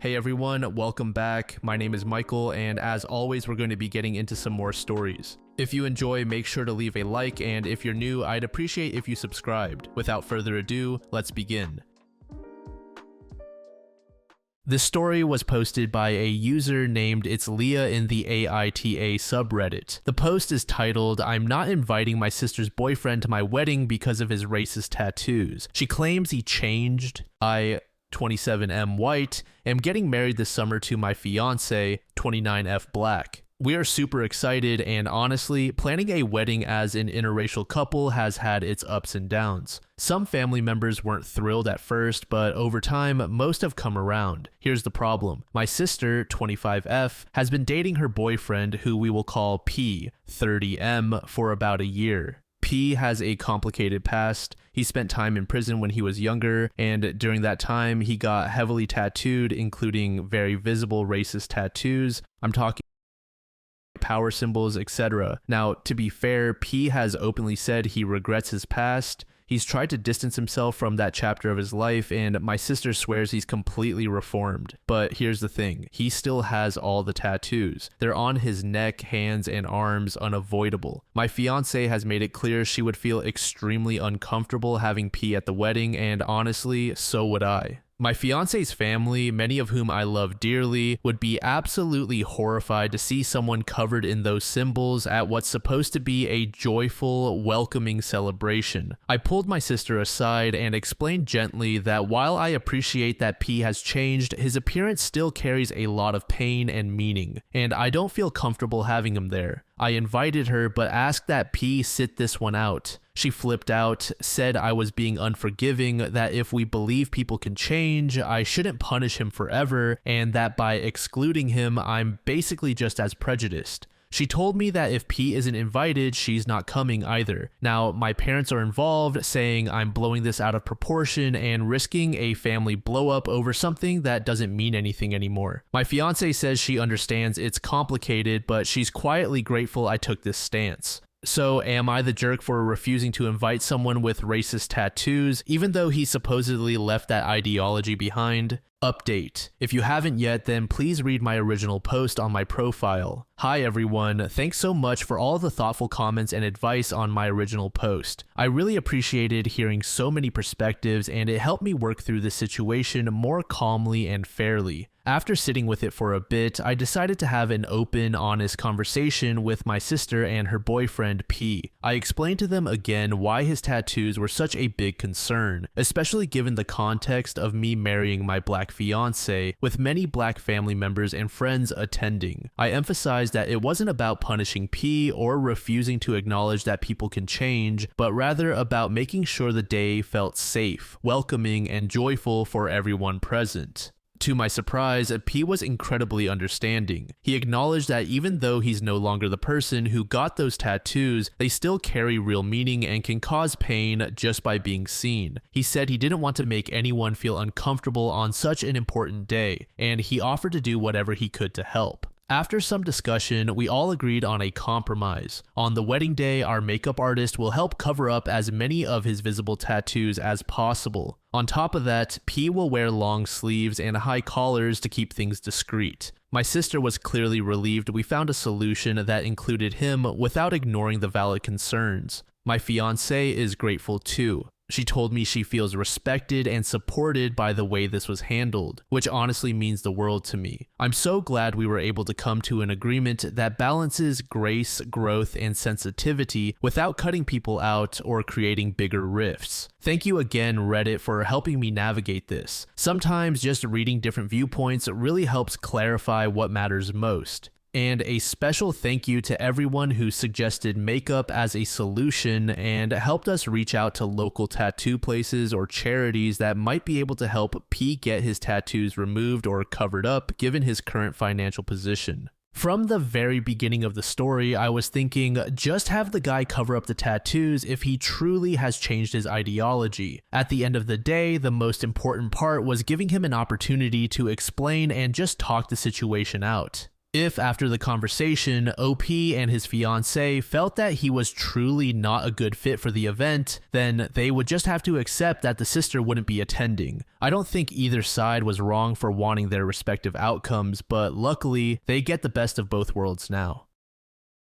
Hey everyone, welcome back. My name is Michael, and as always, we're going to be getting into some more stories. If you enjoy, make sure to leave a like, and if you're new, I'd appreciate if you subscribed. Without further ado, let's begin. This story was posted by a user named It's Leah in the AITA subreddit. The post is titled, "I'm not inviting my sister's boyfriend to my wedding because of his racist tattoos. She claims he changed. I, 27M white, am getting married this summer to my fiance, 29F black. We are super excited, and honestly, planning a wedding as an interracial couple has had its ups and downs. Some family members weren't thrilled at first, but over time, most have come around. Here's the problem. My sister, 25F, has been dating her boyfriend, who we will call P, 30M, for about a year. P has a complicated past. He spent time in prison when he was younger, and during that time, he got heavily tattooed, including very visible racist tattoos. I'm talking power symbols, etc. Now, to be fair, P has openly said he regrets his past. He's tried to distance himself from that chapter of his life, and my sister swears he's completely reformed. But here's the thing, he still has all the tattoos. They're on his neck, hands, and arms, unavoidable. My fiance has made it clear she would feel extremely uncomfortable having P at the wedding, and honestly, so would I. My fiance's family, many of whom I love dearly, would be absolutely horrified to see someone covered in those symbols at what's supposed to be a joyful, welcoming celebration. I pulled my sister aside and explained gently that while I appreciate that P has changed, his appearance still carries a lot of pain and meaning, and I don't feel comfortable having him there. I invited her, but asked that P sit this one out. She flipped out, said I was being unforgiving, that if we believe people can change, I shouldn't punish him forever, and that by excluding him, I'm basically just as prejudiced. She told me that if P isn't invited, she's not coming either. Now, my parents are involved, saying I'm blowing this out of proportion and risking a family blow up over something that doesn't mean anything anymore. My fiance says she understands it's complicated, but she's quietly grateful I took this stance. So, am I the jerk for refusing to invite someone with racist tattoos, even though he supposedly left that ideology behind? Update. If you haven't yet, then please read my original post on my profile. Hi everyone, thanks so much for all the thoughtful comments and advice on my original post. I really appreciated hearing so many perspectives, and it helped me work through the situation more calmly and fairly. After sitting with it for a bit, I decided to have an open, honest conversation with my sister and her boyfriend P. I explained to them again why his tattoos were such a big concern, especially given the context of me marrying my black fiance, with many black family members and friends attending. I emphasized that it wasn't about punishing P or refusing to acknowledge that people can change, but rather about making sure the day felt safe, welcoming, and joyful for everyone present. To my surprise, P was incredibly understanding. He acknowledged that even though he's no longer the person who got those tattoos, they still carry real meaning and can cause pain just by being seen. He said he didn't want to make anyone feel uncomfortable on such an important day, and he offered to do whatever he could to help. After some discussion, we all agreed on a compromise. On the wedding day, our makeup artist will help cover up as many of his visible tattoos as possible. On top of that, P will wear long sleeves and high collars to keep things discreet. My sister was clearly relieved we found a solution that included him without ignoring the valid concerns. My fiancée is grateful too. She told me she feels respected and supported by the way this was handled, which honestly means the world to me. I'm so glad we were able to come to an agreement that balances grace, growth, and sensitivity without cutting people out or creating bigger rifts. Thank you again, Reddit, for helping me navigate this. Sometimes just reading different viewpoints really helps clarify what matters most. And a special thank you to everyone who suggested makeup as a solution and helped us reach out to local tattoo places or charities that might be able to help P get his tattoos removed or covered up given his current financial position. From the very beginning of the story, I was thinking, just have the guy cover up the tattoos if he truly has changed his ideology. At the end of the day, the most important part was giving him an opportunity to explain and just talk the situation out. If after the conversation, OP and his fiancée felt that he was truly not a good fit for the event, then they would just have to accept that the sister wouldn't be attending. I don't think either side was wrong for wanting their respective outcomes, but luckily, they get the best of both worlds now.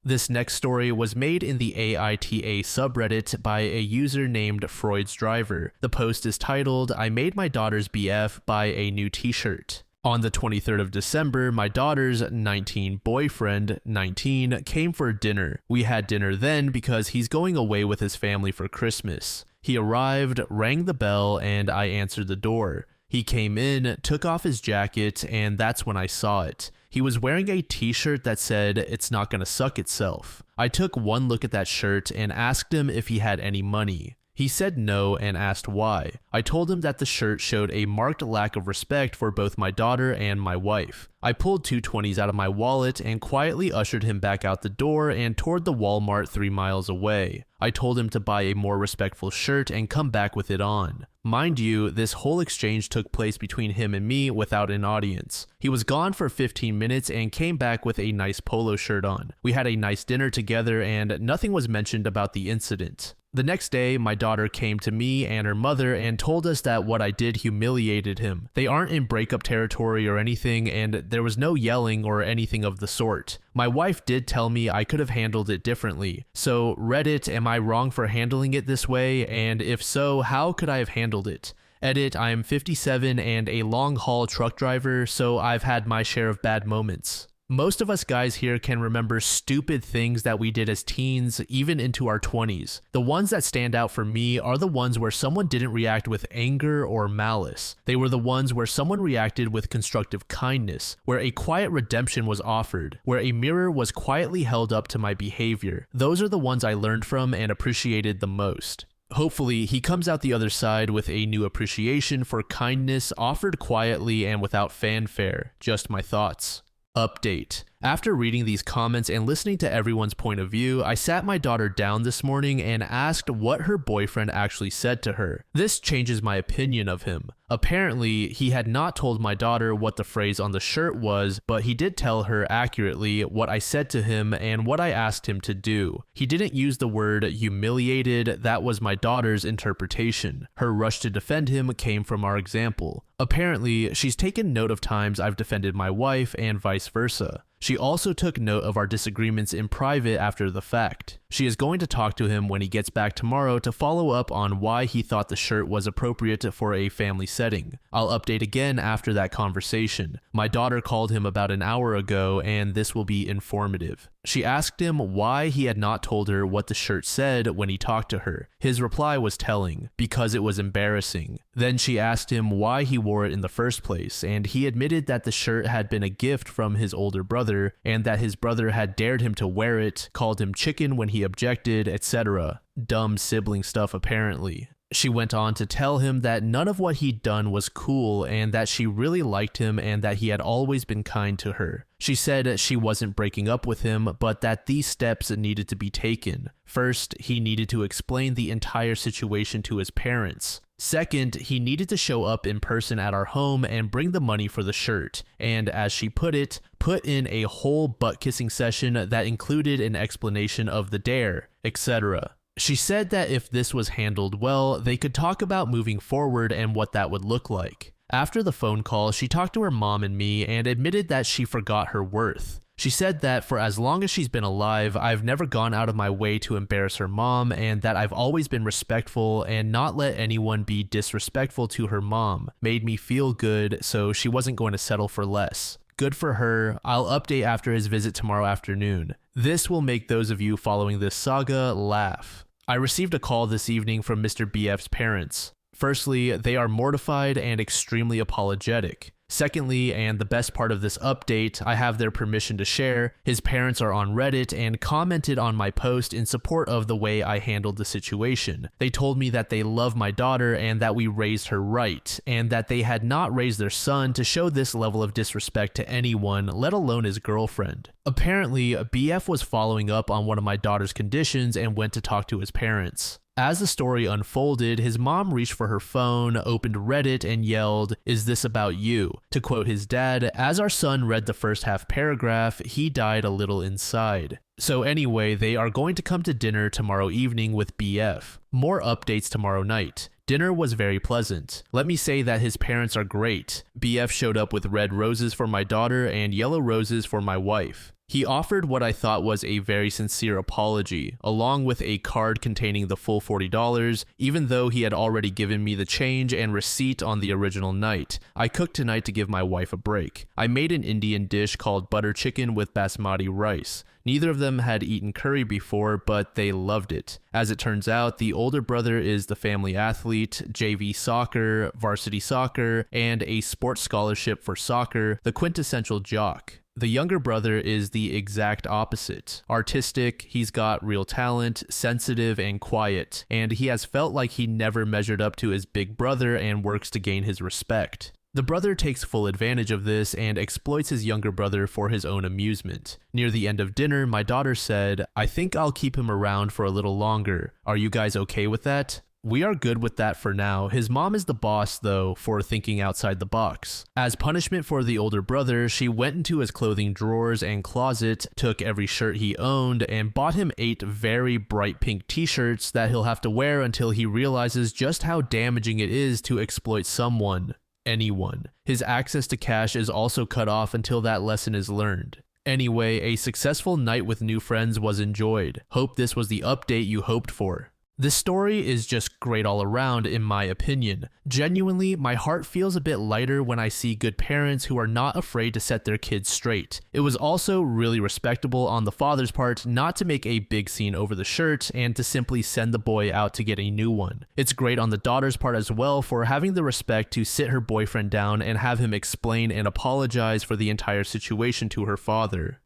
This next story was made in the AITA subreddit by a user named Freud's Driver. The post is titled, "I made my daughter's BF buy a new t-shirt." On the 23rd of December, my daughter's 19 boyfriend, 19, came for dinner. We had dinner then because he's going away with his family for Christmas. He arrived, rang the bell, and I answered the door. He came in, took off his jacket, and that's when I saw it. He was wearing a t-shirt that said, "It's not gonna suck itself." I took one look at that shirt and asked him if he had any money. He said no and asked why. I told him that the shirt showed a marked lack of respect for both my daughter and my wife. I pulled two 20s out of my wallet and quietly ushered him back out the door and toward the Walmart 3 miles away. I told him to buy a more respectful shirt and come back with it on. Mind you, this whole exchange took place between him and me without an audience. He was gone for 15 minutes and came back with a nice polo shirt on. We had a nice dinner together and nothing was mentioned about the incident. The next day, my daughter came to me and her mother and told us that what I did humiliated him. They aren't in breakup territory or anything, and there was no yelling or anything of the sort. My wife did tell me I could have handled it differently. So Reddit, am I wrong for handling it this way? And if so, how could I have handled it? Edit, I am 57 and a long-haul truck driver, so I've had my share of bad moments. Most of us guys here can remember stupid things that we did as teens, even into our 20s. The ones that stand out for me are the ones where someone didn't react with anger or malice. They were the ones where someone reacted with constructive kindness, where a quiet redemption was offered, where a mirror was quietly held up to my behavior. Those are the ones I learned from and appreciated the most. Hopefully, he comes out the other side with a new appreciation for kindness offered quietly and without fanfare. Just my thoughts. Update. After reading these comments and listening to everyone's point of view, I sat my daughter down this morning and asked what her boyfriend actually said to her. This changes my opinion of him. Apparently, he had not told my daughter what the phrase on the shirt was, but he did tell her accurately what I said to him and what I asked him to do. He didn't use the word humiliated, that was my daughter's interpretation. Her rush to defend him came from our example. Apparently, she's taken note of times I've defended my wife and vice versa. She also took note of our disagreements in private after the fact. She is going to talk to him when he gets back tomorrow to follow up on why he thought the shirt was appropriate for a family setting. I'll update again after that conversation. My daughter called him about an hour ago and this will be informative. She asked him why he had not told her what the shirt said when he talked to her. His reply was telling, because it was embarrassing. Then she asked him why he wore it in the first place, and he admitted that the shirt had been a gift from his older brother, and that his brother had dared him to wear it, called him chicken when he objected, etc. Dumb sibling stuff apparently. She went on to tell him that none of what he'd done was cool and that she really liked him and that he had always been kind to her. She said she wasn't breaking up with him, but that these steps needed to be taken. First, he needed to explain the entire situation to his parents. Second, he needed to show up in person at our home and bring the money for the shirt, and as she put it, put in a whole butt-kissing session that included an explanation of the dare, etc. She said that if this was handled well, they could talk about moving forward and what that would look like. After the phone call, she talked to her mom and me and admitted that she forgot her worth. She said that for as long as she's been alive, I've never gone out of my way to embarrass her mom and that I've always been respectful and not let anyone be disrespectful to her mom. Made me feel good, so she wasn't going to settle for less. Good for her. I'll update after his visit tomorrow afternoon. This will make those of you following this saga laugh. I received a call this evening from Mr. BF's parents. Firstly, they are mortified and extremely apologetic. Secondly, and the best part of this update, I have their permission to share, his parents are on Reddit and commented on my post in support of the way I handled the situation. They told me that they love my daughter and that we raised her right, and that they had not raised their son to show this level of disrespect to anyone, let alone his girlfriend. Apparently, BF was following up on one of my daughter's conditions and went to talk to his parents. As the story unfolded, his mom reached for her phone, opened Reddit, and yelled, "Is this about you?" To quote his dad, as our son read the first half paragraph, he died a little inside. So anyway, they are going to come to dinner tomorrow evening with BF. More updates tomorrow night. Dinner was very pleasant. Let me say that his parents are great. BF showed up with red roses for my daughter and yellow roses for my wife. He offered what I thought was a very sincere apology, along with a card containing the full $40, even though he had already given me the change and receipt on the original night. I cooked tonight to give my wife a break. I made an Indian dish called butter chicken with basmati rice. Neither of them had eaten curry before, but they loved it. As it turns out, the older brother is the family athlete, JV soccer, varsity soccer, and a sports scholarship for soccer, the quintessential jock. The younger brother is the exact opposite. Artistic, he's got real talent, sensitive and quiet, and he has felt like he never measured up to his big brother and works to gain his respect. The brother takes full advantage of this and exploits his younger brother for his own amusement. Near the end of dinner, my daughter said, "I think I'll keep him around for a little longer. Are you guys okay with that?" We are good with that for now. His mom is the boss, though, for thinking outside the box. As punishment for the older brother, she went into his clothing drawers and closet, took every shirt he owned, and bought him 8 very bright pink t-shirts that he'll have to wear until he realizes just how damaging it is to exploit someone. Anyone. His access to cash is also cut off until that lesson is learned. Anyway, a successful night with new friends was enjoyed. Hope this was the update you hoped for. This story is just great all around, in my opinion. Genuinely, my heart feels a bit lighter when I see good parents who are not afraid to set their kids straight. It was also really respectable on the father's part not to make a big scene over the shirt and to simply send the boy out to get a new one. It's great on the daughter's part as well for having the respect to sit her boyfriend down and have him explain and apologize for the entire situation to her father.